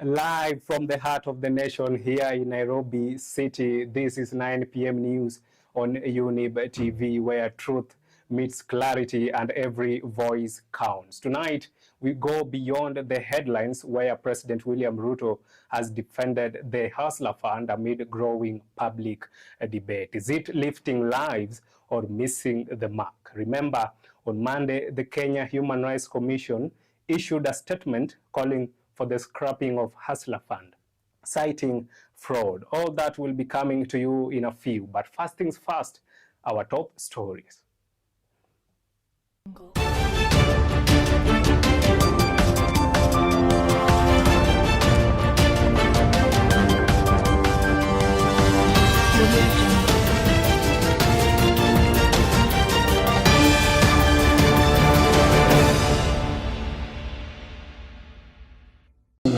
Live from the heart of the nation here in Nairobi City, this is 9 p.m. news on Younib TV, where truth meets clarity and every voice counts. Tonight, we go beyond the headlines, where President William Ruto has defended the Hustler Fund amid growing public debate. Is it lifting lives or missing the mark? Remember, on Monday, the Kenya Human Rights Commission issued a statement calling for the scrapping of Hustler Fund, citing fraud. All that will be coming to you in a few, but first things first, our top stories.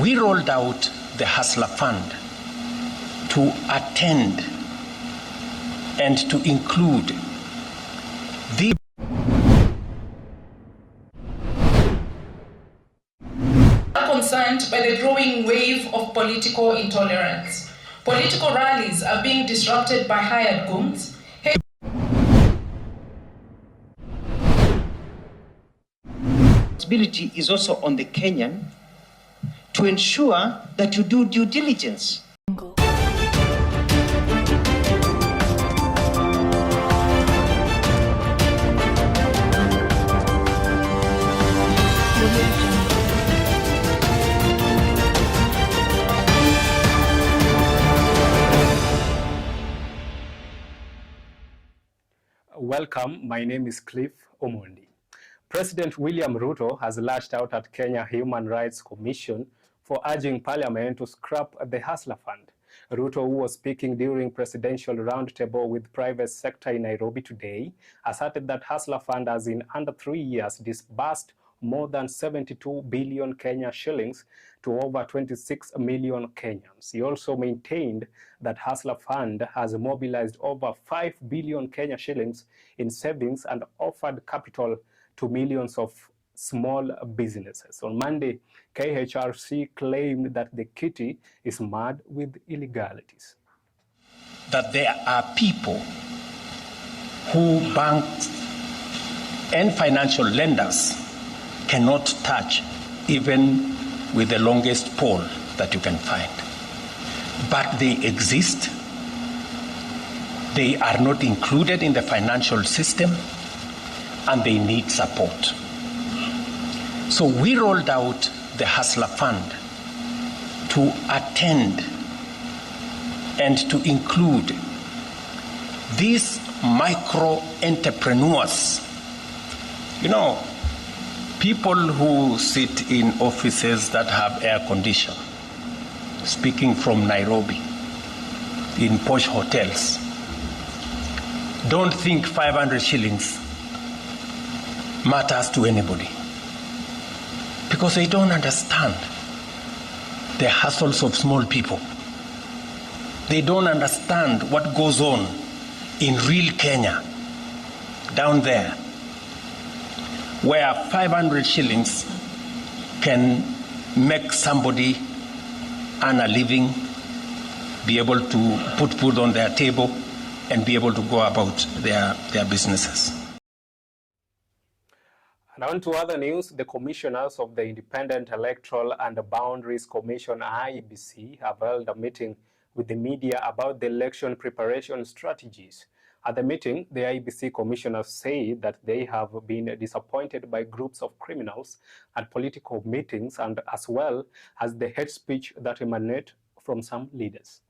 We rolled out the Hustler Fund to attend and to include the concerned by the growing wave of political intolerance. Political rallies are being disrupted by hired goons. Responsibility is also on the Kenyan to ensure that you do due diligence. Welcome, my name is Cliffe Omondi. President William Ruto has lashed out at Kenya Human Rights Commission for urging Parliament to scrap the Hustler Fund. Ruto, who was speaking during presidential roundtable with private sector in Nairobi today, asserted that Hustler Fund has in under 3 years disbursed more than 72 billion Kenya shillings to over 26 million Kenyans. He also maintained that Hustler Fund has mobilized over 5 billion Kenya shillings in savings and offered capital to millions of small businesses. On Monday, KHRC claimed that the kitty is mad with illegalities. that there are people who banks and financial lenders cannot touch, even with the longest pole that you can find. But they exist. They are not included in the financial system, and they need support. So we rolled out the Hustler Fund to attend and to include these micro entrepreneurs. You know, people who sit in offices that have air condition, speaking from Nairobi, in posh hotels, don't think 500 shillings matters to anybody, because they don't understand the hustles of small people. They don't understand what goes on in real Kenya, down there, where 500 shillings can make somebody earn a living, be able to put food on their table, and be able to go about their businesses. And on to other news, the commissioners of the Independent Electoral and Boundaries Commission, IEBC, have held a meeting with the media about the election preparation strategies. At the meeting, the IEBC commissioners say that they have been disappointed by groups of criminals at political meetings, and as well as the hate speech that emanate from some leaders.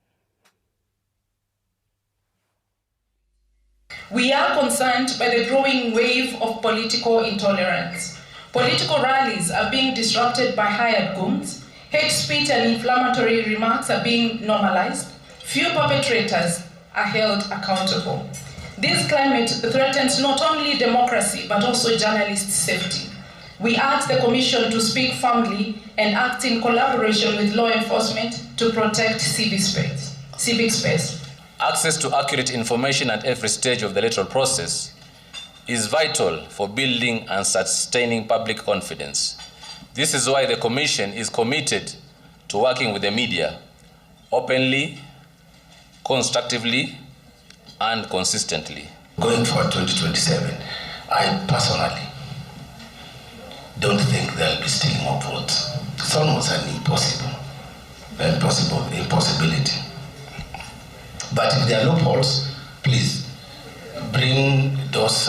We are concerned by the growing wave of political intolerance. Political rallies are being disrupted by hired goons. Hate speech and inflammatory remarks are being normalized. Few perpetrators are held accountable. This climate threatens not only democracy, but also journalist safety. We ask the Commission to speak firmly and act in collaboration with law enforcement to protect civic space. Access to accurate information at every stage of the electoral process is vital for building and sustaining public confidence. This is why the Commission is committed to working with the media openly, constructively, and consistently. Going for 2027, I personally don't think there'll be stealing of votes. It's almost an impossibility. But if there are loopholes, please bring those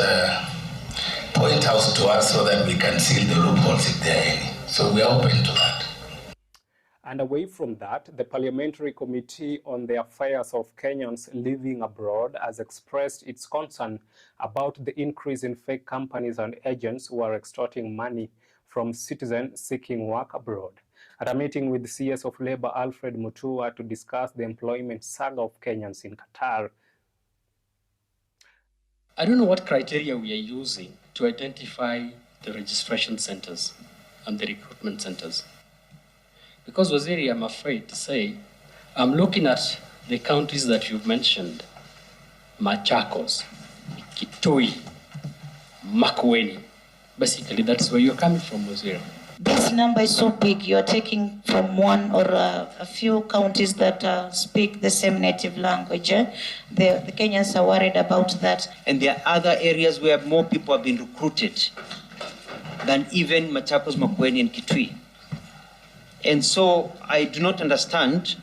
point outs to us so that we can seal the loopholes if there are any. So we are open to that. And away from that, the Parliamentary Committee on the Affairs of Kenyans Living Abroad has expressed its concern about the increase in fake companies and agents who are extorting money from citizens seeking work abroad. At a meeting with the CS of Labour Alfred Mutua to discuss the employment saga of Kenyans in Qatar. I don't know what criteria we are using to identify the registration centers and the recruitment centers. Because Waziri, I'm afraid to say, I'm looking at the counties that you've mentioned, Machakos, Kitui, Makueni. Basically, that's where you're coming from, Waziri. This number is so big, you're taking from one or a few counties that speak the same native language. The Kenyans are worried about that. And there are other areas where more people have been recruited than even Machakos, Makueni, and Kitui. And so I do not understand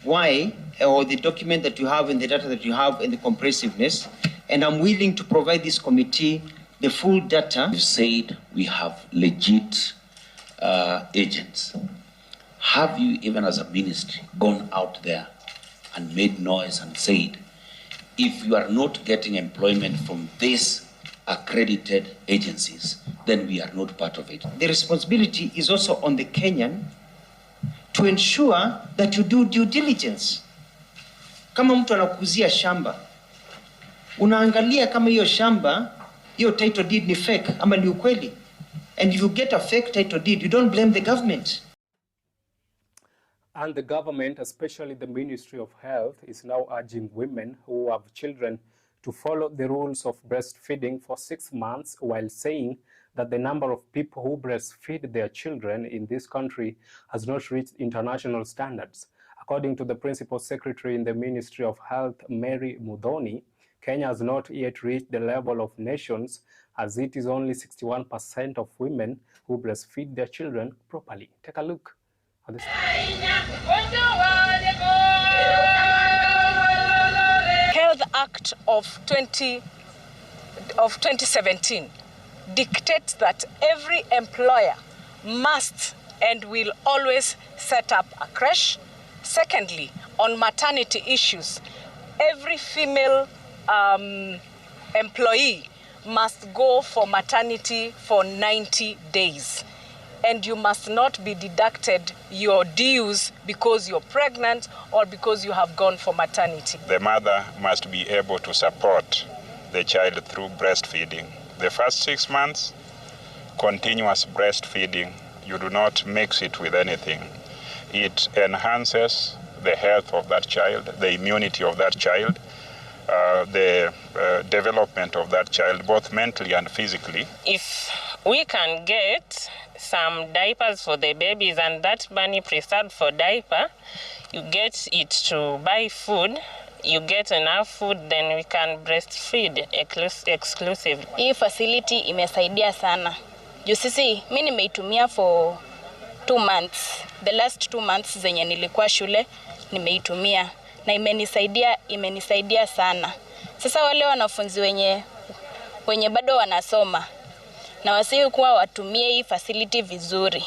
why, or the document that you have and the data that you have and the comprehensiveness, and I'm willing to provide this committee the full data. You said we have legit agents. Have you, even as a ministry, gone out there and made noise and said, if you are not getting employment from these accredited agencies, then we are not part of it? The responsibility is also on the Kenyan to ensure that you do due diligence. Kama mtu anakuzia shamba, unaangalia kama hiyo shamba, hiyo title deed ni fake ama ni ukweli. And if you get a fake title deed, you don't blame the government. And the government, especially the Ministry of Health, is now urging women who have children to follow the rules of breastfeeding for 6 months, while saying that the number of people who breastfeed their children in this country has not reached international standards. According to the Principal Secretary in the Ministry of Health, Mary Mudhoni, Kenya has not yet reached the level of nations, as it is only 61% of women who breastfeed their children properly. Take a look at this. Health Act of 2017 dictates that every employer must and will always set up a creche. Secondly, on maternity issues, every female employee must go for maternity for 90 days. And you must not be deducted your dues because you're pregnant or because you have gone for maternity. The mother must be able to support the child through breastfeeding. The first 6 months, continuous breastfeeding, you do not mix it with anything. It enhances the health of that child, the immunity of that child, the development of that child, both mentally and physically. If we can get some diapers for the babies and that money preserved for diaper, you get it to buy food, you get enough food, then we can breastfeed exclusively. Hii facility imesaidia sana. Juu sisi, mimi nimeitumia for 2 months. The last 2 months zenye nilikuwa shule, nimeitumia. Na imenisaidia sana. Sasa wale wanafunzi wenye bado wanasoma, na wasihi kuwa watumie hii facility vizuri.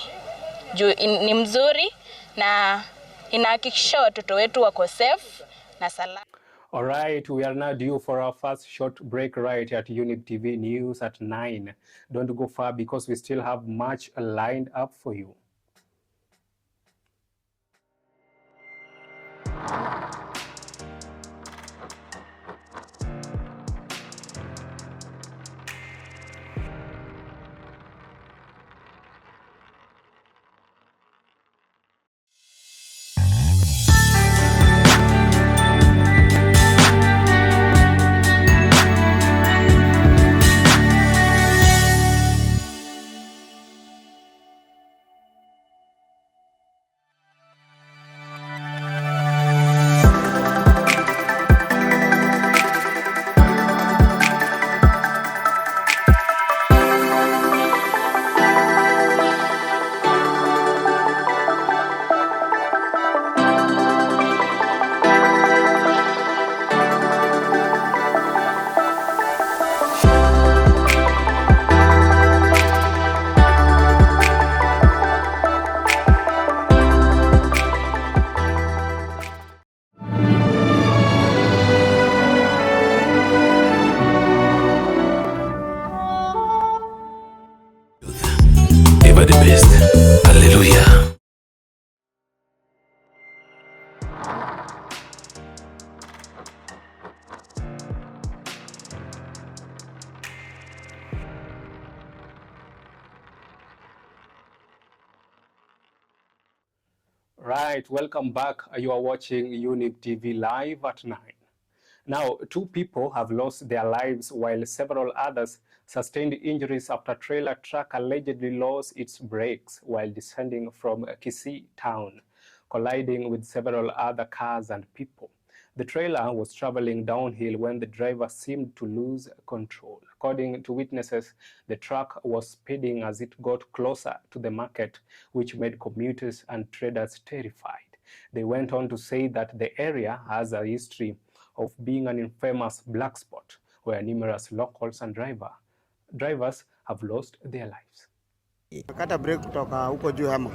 Juu ni mzuri na inahakikisha watoto wetu wako safe na salama. All right, we are now due for our first short break right at Younib TV News at 9. Don't go far because we still have much lined up for you. are the best. Hallelujah. Right, welcome back. You are watching Younib TV live at 9. Now, 2 people have lost their lives while several others sustained injuries after a trailer truck allegedly lost its brakes while descending from Kisii town, colliding with several other cars and people. The trailer was traveling downhill when the driver seemed to lose control. According to witnesses, the truck was speeding as it got closer to the market, which made commuters and traders terrified. They went on to say that the area has a history of being an infamous black spot where numerous locals and drivers have lost their lives. Kata break kutoka huko juu hama.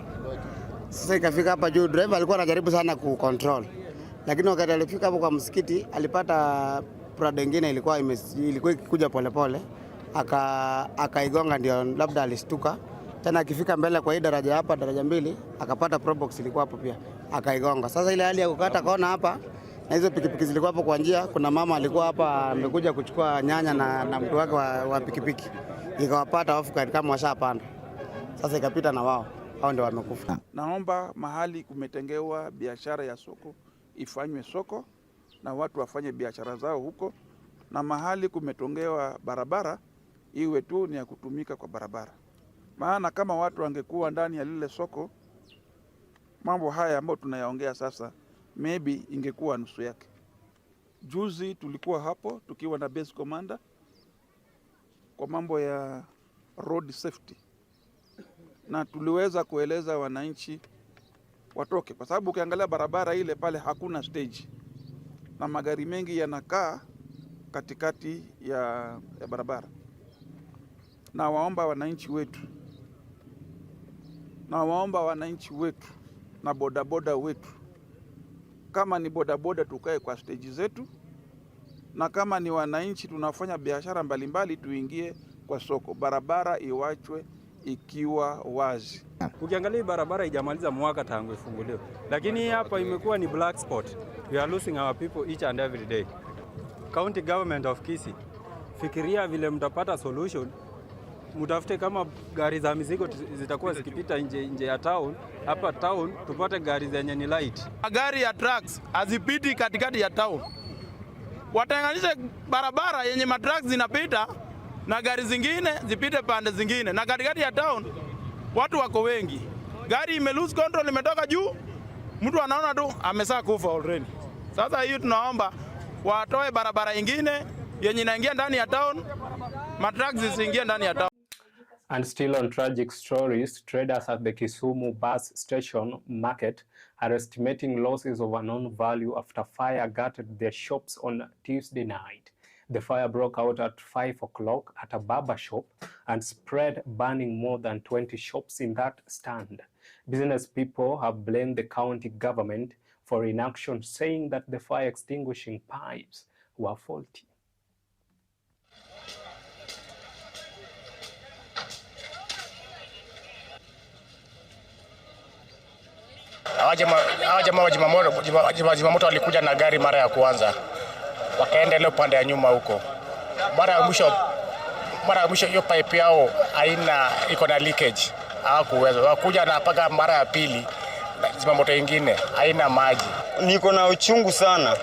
Sasa ikafika hapa juu, driver alikuwa anajaribu sana kucontrol. Lakini wakati alifika hapo kwa msikiti, alipata Prado nyingine ilikuwa ikikuja polepole, akaigonga, ndio labda alistuka. Tena akifika mbele kwa hii daraja hapa, daraja 2, akapata probox ilikuwa hapo pia, akaigonga. Sasa ile hali ya kukata kona hapa, na hizo pikipiki zilikuwa hapo kwa njia, kuna mama alikuwa hapa amekuja kuchukua nyanya na mtu wake wa pikipiki. Ikawapata hofu kama washapanda. Sasa ikapita na wao. Hao ndio wamekufa. Naomba mahali kumetengewa biashara ya soko ifanywe soko na watu wafanye biashara zao huko, na mahali kumetongewa barabara iwe tu ni ya kutumika kwa barabara. Maana kama watu wangekuwa ndani ya lile soko, mambo haya ambayo tunayaongea sasa maybe ingekuwa nusu yake. Juzi tulikuwa hapo tukiwa na base commander kwa mambo ya road safety, na tuliweza kueleza wananchi watoke, kwa sababu ukiangalia barabara ile pale hakuna stage na magari mengi yanakaa katikati ya barabara. Na waomba wananchi wetu na bodaboda wetu, kama ni bodaboda tukae kwa stage zetu, na kama ni wananchi tunafanya biashara mbalimbali tuingie kwa soko. Barabara iwachwe ikiwa wazi. Ukiangalia barabara haijamaliza mwaka tangu ifunguliwe, lakini hapa imekuwa ni black spot. We are losing our people each and every day. County government of Kisii, fikiria vile mtapata solution. Mtafute kama gari za mizigo zitakuwa zikipita nje ya town, hapa town tupate gari zenye ni light. Gari ya trucks hazipiti katikati ya town. Watenganishe barabara yenye matrucks zinapita na gari zingine zipite pande zingine, na katikati ya town watu wako wengi. Gari ime lose control, imetoka juu, mtu anaona tu amesaa kufa already. Sasa hiyo tunaomba watoe barabara ingine yenye inaingia ndani ya town, matrucks zisiingie ndani ya town. And still on tragic stories, traders at the Kisumu bus station market are estimating losses of unknown value after fire gutted their shops on Tuesday night. The fire broke out at 5 o'clock at a barber shop and spread, burning more than 20 shops in that stand. Business people have blamed the county government for inaction, saying that the fire extinguishing pipes were faulty. Wajimamoto walikuja na gari mara ya kwanza, wakaenda ile upande ya nyuma huko. Mara ya mwisho hiyo pipe yao iko na leakage, hawakuweza. Wakuja na paka mara ya pili, zimamoto ingine haina maji. Niko na uchungu sana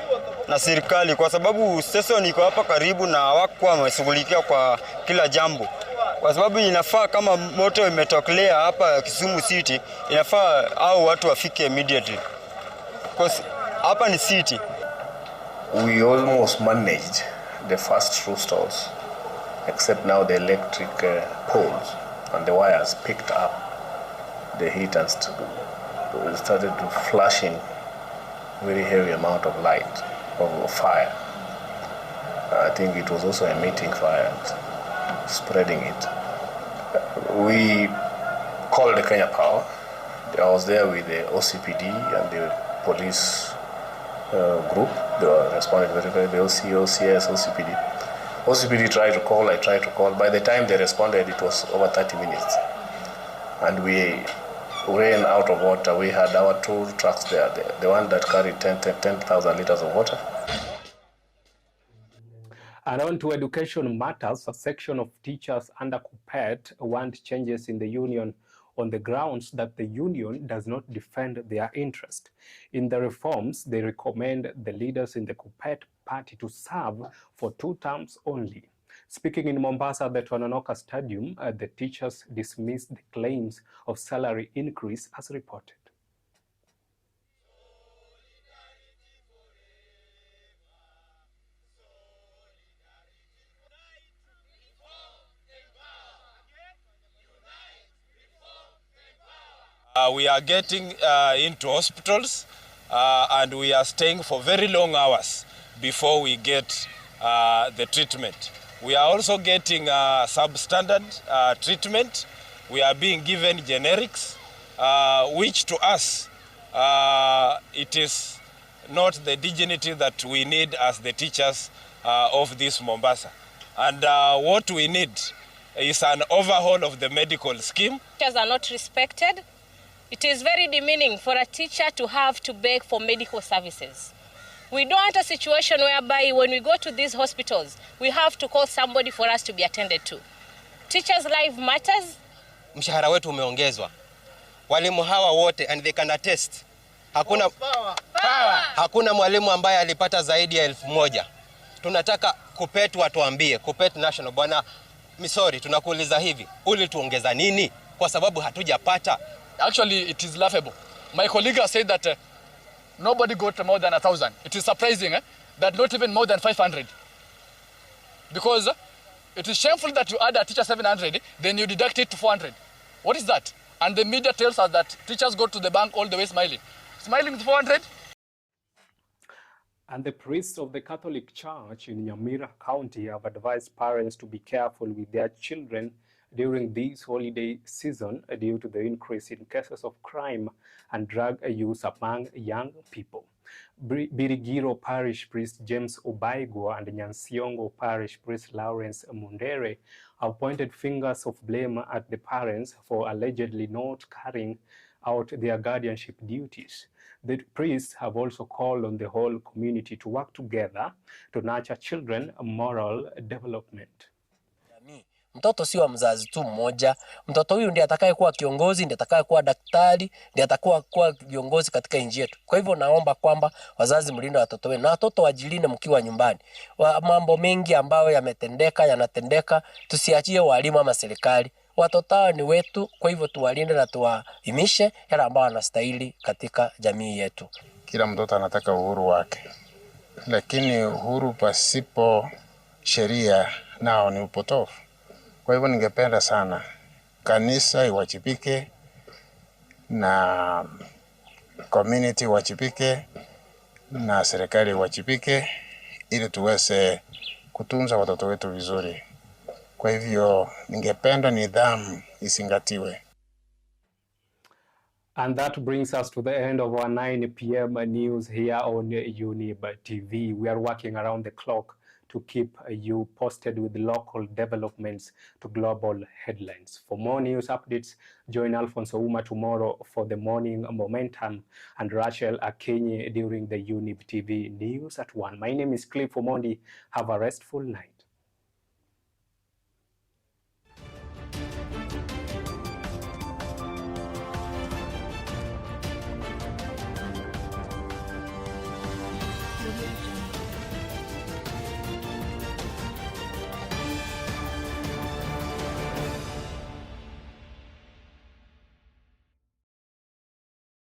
na serikali kwa sababu station iko hapa karibu na hawakuwa wameshughulikia kwa kila jambo. Kwa sababu inafaa kama moto imetokelea hapa Kisumu City, inafaa au watu wafike immediately. Because hapa ni city. We almost managed the first 2 stores, except now the electric poles and the wires picked up the heat and started to flashing very heavy amount of light of fire. I think it was also emitting fire and spreading it. We called the Kenya Power. I was there with the OCPD and the police group. They were responding very well. The OCO, CS, OCPD. OCPD tried to call, I tried to call. By the time they responded, it was over 30 minutes. and we ran out of water. We had our 2 trucks there, the one that carried 10,000 liters of water. And on to education matters, a section of teachers under KUPPET want changes in the union on the grounds that the union does not defend their interest. In the reforms, they recommend the leaders in the KUPPET party to serve for 2 terms only. Speaking in Mombasa at the Tononoka Stadium, the teachers dismissed the claims of salary increase as reported. We are getting into hospitals and we are staying for very long hours before we get the treatment. We are also getting substandard treatment. We are being given generics, which to us, it is not the dignity that we need as the teachers of this Mombasa. And what we need is an overhaul of the medical scheme. Teachers are not respected. It is very demeaning for a teacher to have to beg for medical services. We don't want a situation whereby when we go to these hospitals, we have to call somebody for us to be attended to. Teachers' life matters. Mshahara wetu umeongezwa. Walimu hawa wote, and they can attest, hakuna mwalimu ambaye alipata zaidi ya 1,000. Tunataka KUPPET watuambie, KUPPET National, bwana Misori, tunakuuliza hivi, ulituongeza nini? Kwa sababu hatujapata. Actually, it is laughable. My colleague has said that nobody got more than 1,000. It is surprising that not even more than 500. Because it is shameful that you add a teacher 700, then you deduct it to 400. What is that? And the media tells us that teachers go to the bank all the way smiling. Smiling with 400? And the priests of the Catholic Church in Nyamira County have advised parents to be careful with their children during this holiday season due to the increase in cases of crime and drug use among young people. Birigiro Parish Priest James Obaigwa and Nyansiongo Parish Priest Lawrence Mundere have pointed fingers of blame at the parents for allegedly not carrying out their guardianship duties. The priests have also called on the whole community to work together to nurture children's moral development. Mtoto si wa mzazi tu mmoja. Mtoto huyu ndiye atakaye kuwa kiongozi, ndiye atakaye kuwa daktari, ndiye atakuwa kiongozi katika nchi yetu. Kwa hivyo naomba kwamba wazazi mlinde watoto wenu na watoto wajilinde mkiwa nyumbani. Mambo mengi ambayo yanatendeka, tusiachie walimu ama serikali. Watoto hao ni wetu, kwa hivyo tuwalinde na tuwahimishe yale ambao wanastahili katika jamii yetu. Kila mtoto anataka uhuru wake, lakini uhuru pasipo sheria nao ni upotofu. Kwa hivyo ningependa sana kanisa iwajibike na community iwajibike na serikali iwajibike ili tuweze kutunza watoto wetu vizuri. Kwa hivyo ningependa nidhamu isingatiwe. And that brings us to the end of our 9 p.m. news here on Younib TV. We are working around the clock to keep you posted with local developments to global headlines. For more news updates, join Alfonso Uma tomorrow for the morning momentum and Rachel Akenye during the Younib TV news at 1. My name is Cliffe Omondi. Have a restful night.